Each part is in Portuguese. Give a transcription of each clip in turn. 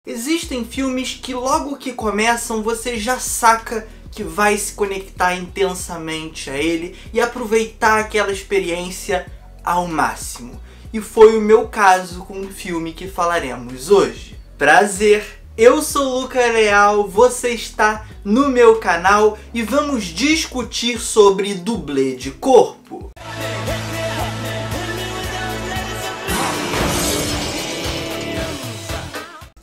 Existem filmes que logo que começam você já saca que vai se conectar intensamente a ele e aproveitar aquela experiência ao máximo. E foi o meu caso com o filme que falaremos hoje. Prazer, eu sou o Luca Leal, você está no meu canal e vamos discutir sobre dublê de corpo.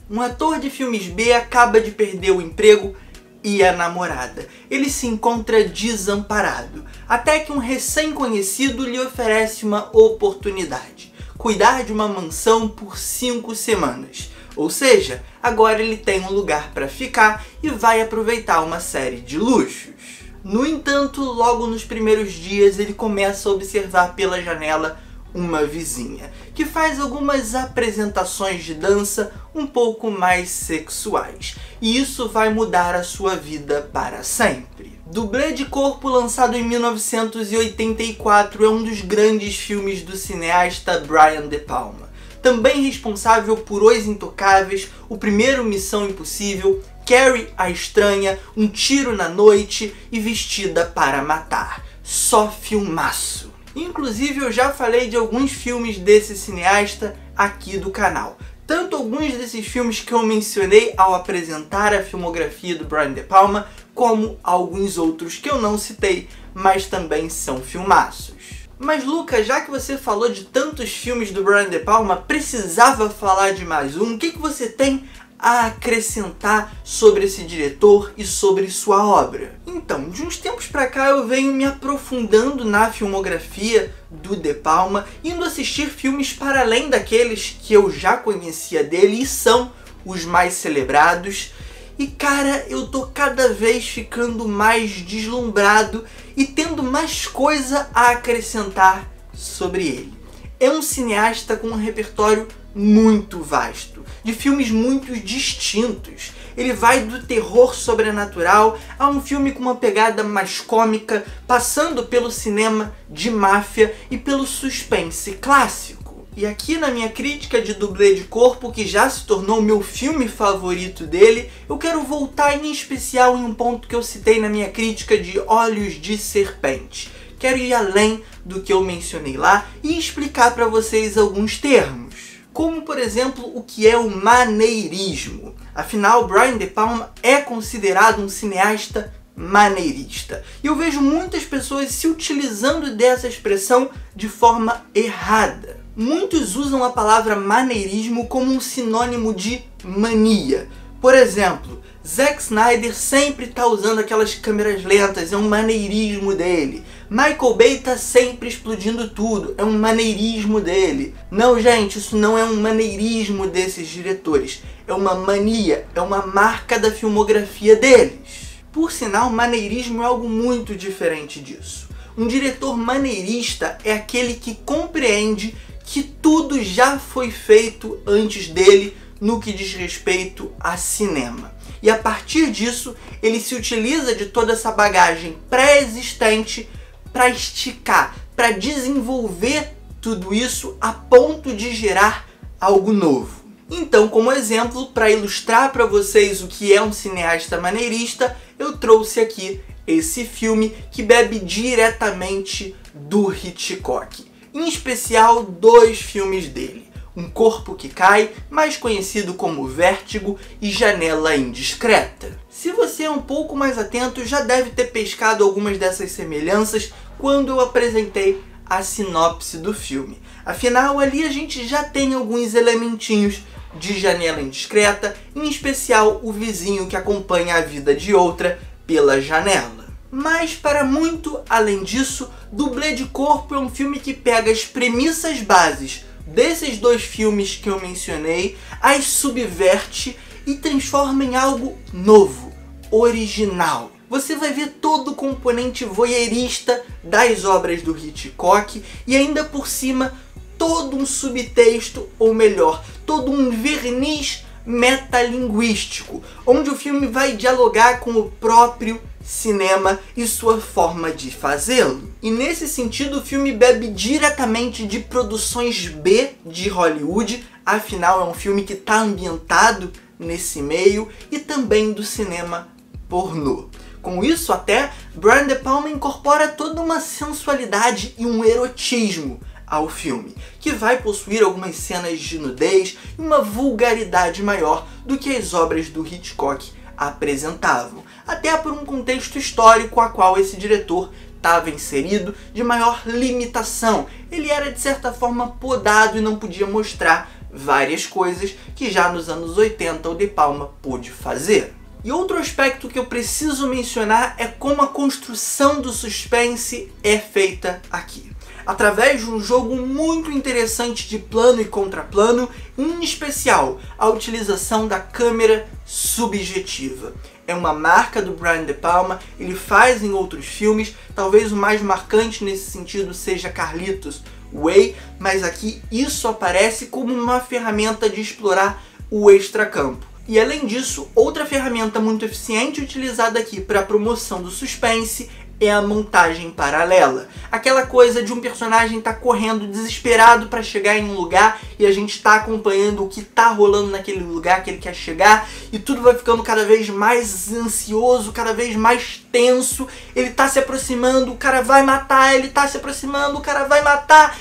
Um ator de filmes B acaba de perder o emprego e a namorada. Ele se encontra desamparado, até que um recém-conhecido lhe oferece uma oportunidade: cuidar de uma mansão por 5 semanas. Ou seja, agora ele tem um lugar para ficar e vai aproveitar uma série de luxos. No entanto, logo nos primeiros dias ele começa a observar pela janela uma vizinha, que faz algumas apresentações de dança um pouco mais sexuais, e isso vai mudar a sua vida para sempre. Dublê de Corpo, lançado em 1984, é um dos grandes filmes do cineasta Brian De Palma, também responsável por Os Intocáveis, o primeiro Missão Impossível, Carrie a Estranha, Um Tiro na Noite e Vestida para Matar. Só filmaço! Inclusive eu já falei de alguns filmes desse cineasta aqui do canal. Tanto alguns desses filmes que eu mencionei ao apresentar a filmografia do Brian De Palma, como alguns outros que eu não citei, mas também são filmaços. Mas Luca, já que você falou de tantos filmes do Brian De Palma, precisava falar de mais um. O que você tem a acrescentar sobre esse diretor e sobre sua obra? Então, de uns tempos pra cá eu venho me aprofundando na filmografia do De Palma, indo assistir filmes para além daqueles que eu já conhecia dele e são os mais celebrados. E cara, eu tô cada vez ficando mais deslumbrado e tendo mais coisa a acrescentar sobre ele. É um cineasta com um repertório muito vasto, de filmes muito distintos. Ele vai do terror sobrenatural a um filme com uma pegada mais cômica, passando pelo cinema de máfia e pelo suspense clássico. E aqui na minha crítica de Dublê de Corpo, que já se tornou o meu filme favorito dele, eu quero voltar em especial em um ponto que eu citei na minha crítica de Olhos de Serpente. Quero ir além do que eu mencionei lá e explicar para vocês alguns termos, como por exemplo o que é o maneirismo. Afinal, Brian De Palma é considerado um cineasta maneirista. E eu vejo muitas pessoas se utilizando dessa expressão de forma errada. Muitos usam a palavra maneirismo como um sinônimo de mania. Por exemplo, Zack Snyder sempre está usando aquelas câmeras lentas, é um maneirismo dele. Michael Bay está sempre explodindo tudo, é um maneirismo dele. Não, gente, isso não é um maneirismo desses diretores. É uma mania, é uma marca da filmografia deles. Por sinal, maneirismo é algo muito diferente disso. Um diretor maneirista é aquele que compreende que tudo já foi feito antes dele no que diz respeito a cinema. E a partir disso, ele se utiliza de toda essa bagagem pré-existente para esticar, para desenvolver tudo isso a ponto de gerar algo novo. Então, como exemplo, para ilustrar para vocês o que é um cineasta maneirista, eu trouxe aqui esse filme que bebe diretamente do Hitchcock. Em especial, 2 filmes dele: Um Corpo que Cai, mais conhecido como Vértigo, e Janela Indiscreta. Se você é um pouco mais atento, já deve ter pescado algumas dessas semelhanças quando eu apresentei a sinopse do filme. Afinal, ali a gente já tem alguns elementinhos de Janela Indiscreta, em especial o vizinho que acompanha a vida de outra pela janela. Mas para muito além disso, Dublê de Corpo é um filme que pega as premissas bases desses 2 filmes que eu mencionei, as subverte e transforma em algo novo, original. Você vai ver todo o componente voyeurista das obras do Hitchcock e ainda por cima todo um subtexto, ou melhor, todo um verniz metalinguístico, onde o filme vai dialogar com o próprio cinema e sua forma de fazê-lo. E nesse sentido, o filme bebe diretamente de produções B de Hollywood, afinal é um filme que está ambientado nesse meio e também do cinema pornô. Com isso até, Brian De Palma incorpora toda uma sensualidade e um erotismo ao filme, que vai possuir algumas cenas de nudez e uma vulgaridade maior do que as obras do Hitchcock apresentavam, até por um contexto histórico a qual esse diretor estava inserido de maior limitação. Ele era de certa forma podado e não podia mostrar várias coisas que já nos anos 80 o De Palma pôde fazer. E outro aspecto que eu preciso mencionar é como a construção do suspense é feita aqui. Através de um jogo muito interessante de plano e contraplano, em especial a utilização da câmera subjetiva. É uma marca do Brian De Palma, ele faz em outros filmes, talvez o mais marcante nesse sentido seja Carlitos Way, mas aqui isso aparece como uma ferramenta de explorar o extracampo. E além disso, outra ferramenta muito eficiente utilizada aqui para a promoção do suspense é a montagem paralela. Aquela coisa de um personagem estar correndo desesperado para chegar em um lugar e a gente está acompanhando o que está rolando naquele lugar que ele quer chegar e tudo vai ficando cada vez mais ansioso, cada vez mais tenso. Ele está se aproximando, o cara vai matar, ele está se aproximando, o cara vai matar.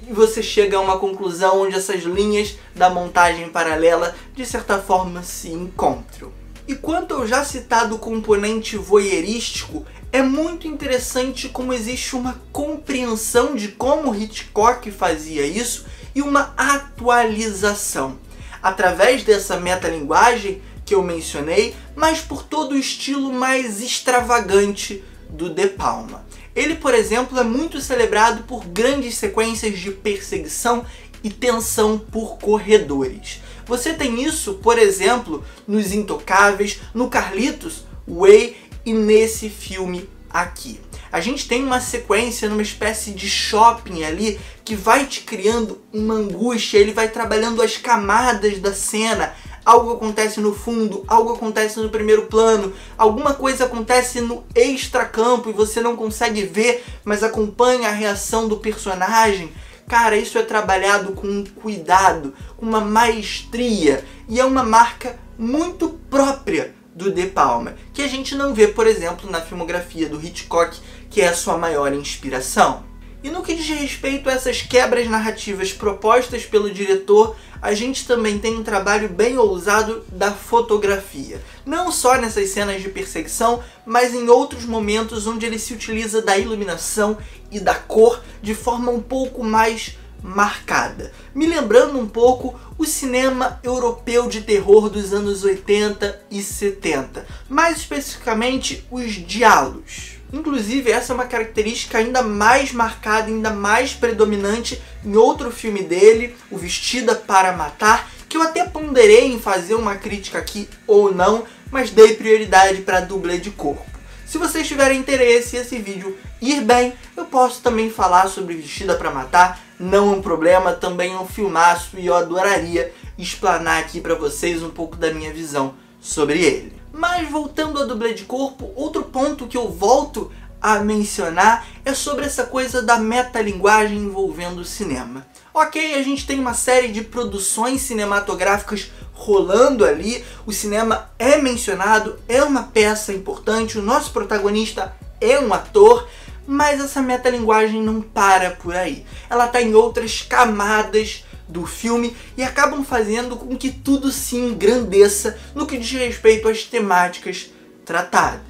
E você chega a uma conclusão onde essas linhas da montagem paralela de certa forma se encontram. E quanto ao já citado componente voyeurístico, é muito interessante como existe uma compreensão de como Hitchcock fazia isso e uma atualização. Através dessa metalinguagem que eu mencionei, mas por todo o estilo mais extravagante do De Palma. Ele, por exemplo, é muito celebrado por grandes sequências de perseguição e tensão por corredores. Você tem isso, por exemplo, nos Intocáveis, no Carlitos Way e nesse filme aqui. A gente tem uma sequência numa espécie de shopping ali que vai te criando uma angústia, ele vai trabalhando as camadas da cena. Algo acontece no fundo, algo acontece no primeiro plano, alguma coisa acontece no extracampo e você não consegue ver, mas acompanha a reação do personagem. Cara, isso é trabalhado com um cuidado, com uma maestria, e é uma marca muito própria do De Palma, que a gente não vê, por exemplo, na filmografia do Hitchcock, que é a sua maior inspiração. E no que diz respeito a essas quebras narrativas propostas pelo diretor, a gente também tem um trabalho bem ousado da fotografia. Não só nessas cenas de perseguição, mas em outros momentos onde ele se utiliza da iluminação e da cor de forma um pouco mais marcada. Me lembrando um pouco o cinema europeu de terror dos anos 80 e 70. Mais especificamente, os diálogos. Inclusive, essa é uma característica ainda mais marcada, ainda mais predominante em outro filme dele, O Vestida para Matar, que eu até ponderei em fazer uma crítica aqui ou não, mas dei prioridade para dublê de corpo. Se vocês tiverem interesse e esse vídeo ir bem, eu posso também falar sobre Vestida para Matar, não é um problema, também é um filmaço e eu adoraria explanar aqui para vocês um pouco da minha visão sobre ele. Mas voltando a dublê de corpo, outro ponto que eu volto a mencionar é sobre essa coisa da metalinguagem envolvendo o cinema. Ok, a gente tem uma série de produções cinematográficas rolando ali, o cinema é mencionado, é uma peça importante, o nosso protagonista é um ator, mas essa metalinguagem não para por aí. Ela está em outras camadas do filme e acabam fazendo com que tudo se engrandeça no que diz respeito às temáticas tratadas.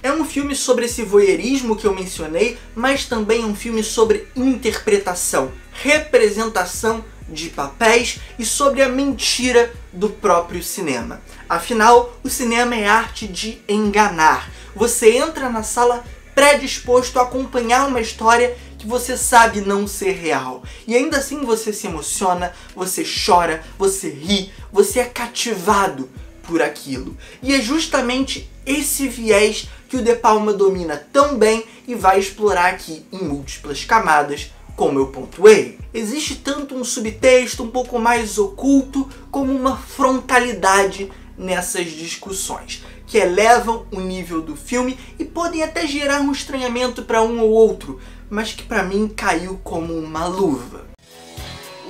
É um filme sobre esse voyeurismo que eu mencionei, mas também é um filme sobre interpretação, representação de papéis e sobre a mentira do próprio cinema. Afinal, o cinema é arte de enganar. Você entra na sala predisposto a acompanhar uma história que você sabe não ser real. E ainda assim você se emociona, você chora, você ri, você é cativado por aquilo. E é justamente esse viés que o De Palma domina tão bem e vai explorar aqui em múltiplas camadas, como eu pontuei. Existe tanto um subtexto um pouco mais oculto, como uma frontalidade nessas discussões, que elevam o nível do filme e podem até gerar um estranhamento para um ou outro, mas que para mim caiu como uma luva.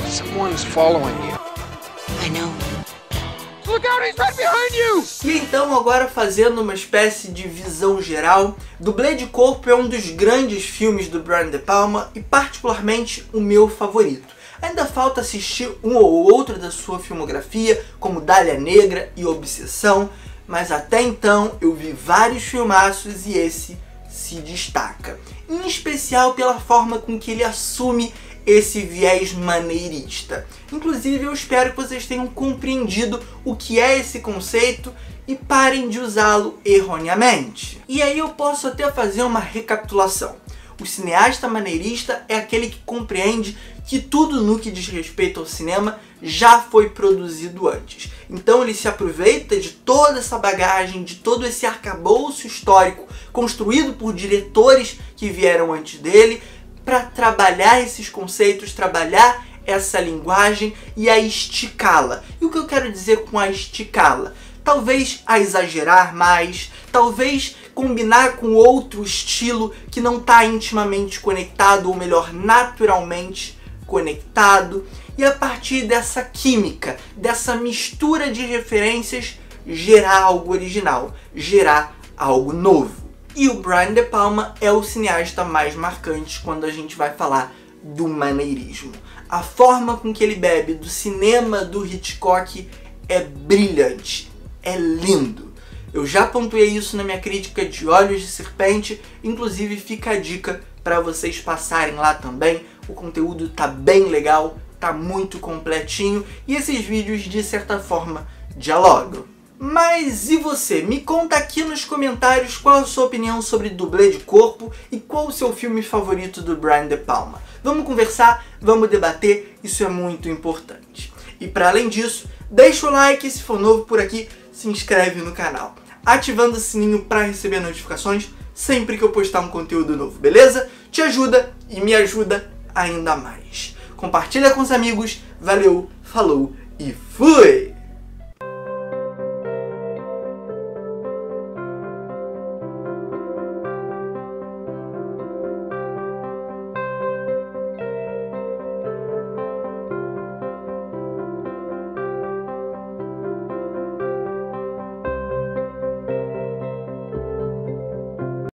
Someone's following you. I know. Look E então, agora fazendo uma espécie de visão geral, Dublê de Corpo é um dos grandes filmes do Brian De Palma e particularmente o meu favorito. Ainda falta assistir um ou outro da sua filmografia, como Dália Negra e Obsessão, mas até então eu vi vários filmaços e esse se destaca. Em especial pela forma com que ele assume esse viés maneirista. Inclusive, eu espero que vocês tenham compreendido o que é esse conceito e parem de usá-lo erroneamente. E aí eu posso até fazer uma recapitulação. O cineasta maneirista é aquele que compreende que tudo no que diz respeito ao cinema já foi produzido antes. Então ele se aproveita de toda essa bagagem, de todo esse arcabouço histórico construído por diretores que vieram antes dele, para trabalhar esses conceitos, trabalhar essa linguagem e a esticá-la. E o que eu quero dizer com a esticá-la? Talvez a exagerar mais, talvez combinar com outro estilo que não está intimamente conectado, ou melhor, naturalmente conectado. E a partir dessa química, dessa mistura de referências, gerar algo original, gerar algo novo. E o Brian De Palma é o cineasta mais marcante quando a gente vai falar do maneirismo. A forma com que ele bebe do cinema do Hitchcock é brilhante, é lindo. Eu já pontuei isso na minha crítica de Olhos de Serpente, inclusive fica a dica para vocês passarem lá também. O conteúdo tá bem legal, tá muito completinho e esses vídeos de certa forma dialogam. Mas e você? Me conta aqui nos comentários qual a sua opinião sobre Dublê de Corpo e qual o seu filme favorito do Brian De Palma. Vamos conversar, vamos debater, isso é muito importante. E para além disso, deixa o like, se for novo por aqui, se inscreve no canal, ativando o sininho para receber notificações sempre que eu postar um conteúdo novo, beleza? Te ajuda e me ajuda ainda mais. Compartilha com os amigos, valeu, falou e fui!